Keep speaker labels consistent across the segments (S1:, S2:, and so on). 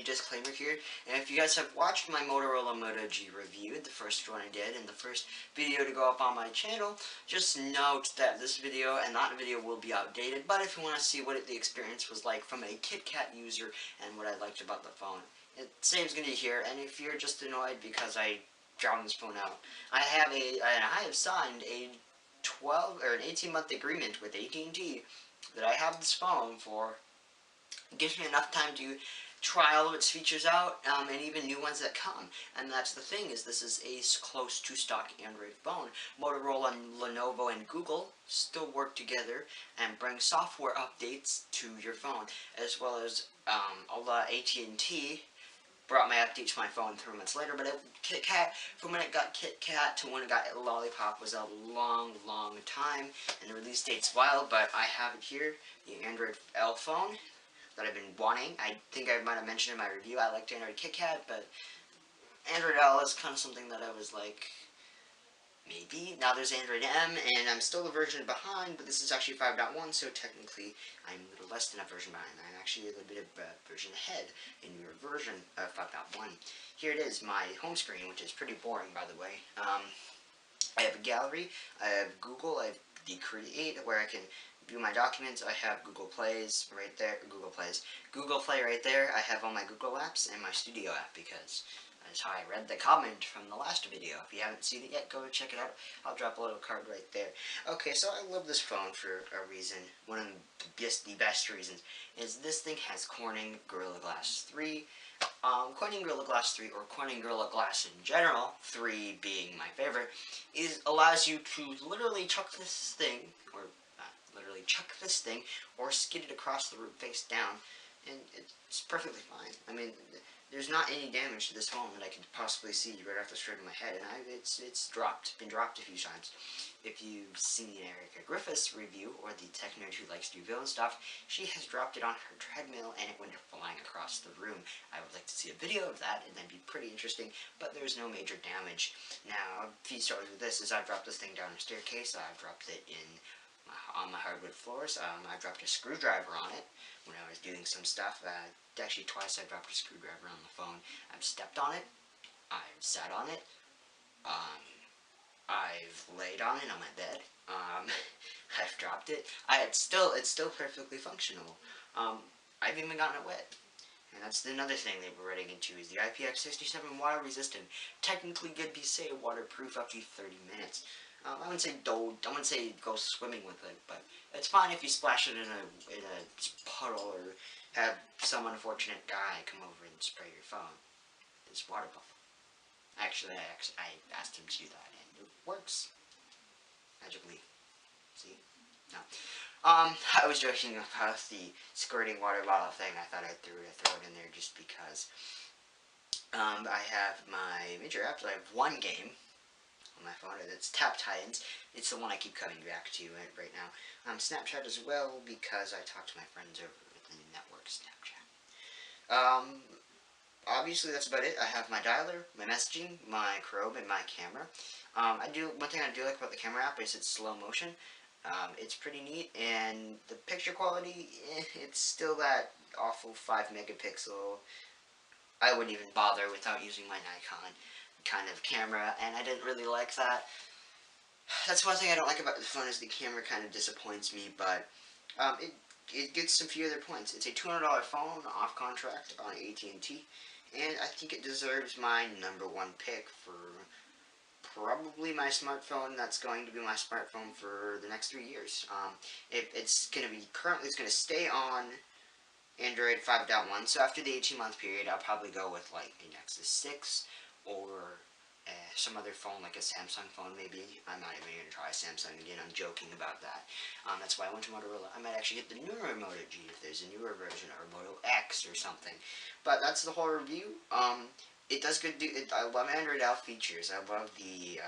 S1: disclaimer here. And if you guys have watched my Motorola Moto G review, the first one I did, and the first video to go up on my channel, just note that this video and that video will be outdated. But if you want to see what the experience was like from a KitKat user and what I liked about the phone, same's gonna be here. And if you're just annoyed because I drowned this phone out, I have signed a 12 or an 18-month agreement with AT&T that I have this phone for. It gives me enough time to try all of its features out, and even new ones that come. And that's the thing, is this is a close to stock Android phone. Motorola, and Lenovo, and Google still work together and bring software updates to your phone, as well as AT&T brought my update to my phone 3 months later. But KitKat, from when it got KitKat to when it got Lollipop, was a long, long time, and the release date's wild. But I have it here, the Android L phone that I've been wanting. I think I might have mentioned in my review I liked Android KitKat, but Android L is kind of something that I was like, maybe. Now there's Android M, and I'm still a version behind, but this is actually 5.1, so technically I'm a little less than a version behind. I'm actually a little bit of a version ahead, a newer version of 5.1. Here it is, my home screen, which is pretty boring, by the way. I have a gallery, I have Google, I have the Create, where I can view my documents. I have Google Plays right there, Google Play right there. I have all my Google apps and my Studio app, because that's how I read the comment from the last video. If you haven't seen it yet, go check it out. I'll drop a little card right there. Okay, so I love this phone for a reason. One of the best reasons is this thing has Corning Gorilla Glass 3. Corning Gorilla Glass 3, or Corning Gorilla Glass in general, 3 being my favorite, allows you to literally chuck this thing, or skid it across the room face down, and it's perfectly fine. I mean, there's not any damage to this phone that I could possibly see right off the straight of my head, and it's been dropped a few times. If you've seen the Erica Griffiths review, or the tech nerd who likes to do villain stuff, she has dropped it on her treadmill, and it went flying across the room. I would like to see a video of that, and that'd be pretty interesting, but there's no major damage. Now, a few stories with this is I've dropped this thing down a staircase, I've dropped it on my hardwood floors, I dropped a screwdriver on it when I was doing some stuff. Actually, twice I dropped a screwdriver on the phone. I've stepped on it, I've sat on it, I've laid on it on my bed, I've dropped it. It's still perfectly functional. I've even gotten it wet. And that's another thing that we're running into, is the IPX67 water resistant. Technically could be, say, waterproof up to 30 minutes. I wouldn't say go swimming with it, but it's fine if you splash it in a puddle, or have some unfortunate guy come over and spray your phone. This water bubble. Actually, I asked him to do that, and it works magically. See? No. I was joking about the squirting water bottle thing. I thought I'd throw it in there just because. I have my major apps. I have one game on my phone, that's Tap Titans. It's the one I keep coming back to right now. Snapchat as well, because I talk to my friends over the network Snapchat. Obviously that's about it. I have my dialer, my messaging, my Chrome, and my camera. One thing I do like about the camera app is it's slow motion. It's pretty neat, and the picture quality, it's still that awful 5 megapixel. I wouldn't even bother without using my Nikon kind of camera, and I didn't really like that. That's one thing I don't like about the phone, is the camera kind of disappoints me, but it gets some few other points. It's a $200 phone off contract on AT&T, and I think it deserves my #1 pick for probably my smartphone that's going to be my smartphone for the next 3 years. It's going to stay on Android 5.1, so after the 18-month period, I'll probably go with like a Nexus 6, or some other phone, like a Samsung phone maybe. I'm not even going to try Samsung again, I'm joking about that. That's why I went to Motorola. I might actually get the newer Moto G if there's a newer version, or Moto X or something. But that's the whole review. It does good. I love Android L features. I love the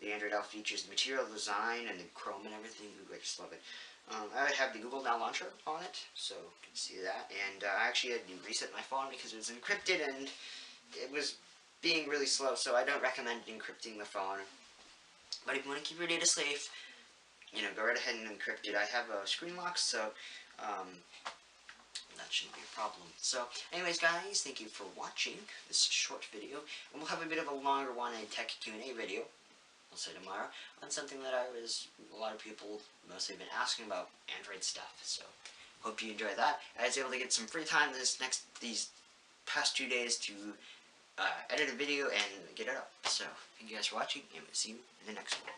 S1: Android L features, the material design, and the Chrome and everything. I just love it. I have the Google Now launcher on it, so you can see that. And I actually had to reset my phone because it was encrypted, and it was being really slow, so I don't recommend encrypting the phone. But if you want to keep your data safe, go right ahead and encrypt it. I have a screen lock, so that shouldn't be a problem. So, anyways, guys, thank you for watching this short video, and we'll have a bit of a longer one, a tech Q&A video, I'll say tomorrow, on something that a lot of people mostly been asking about, Android stuff. So, hope you enjoy that. I was able to get some free time these past 2 days to edit a video and get it up. So, thank you guys for watching, and we'll see you in the next one.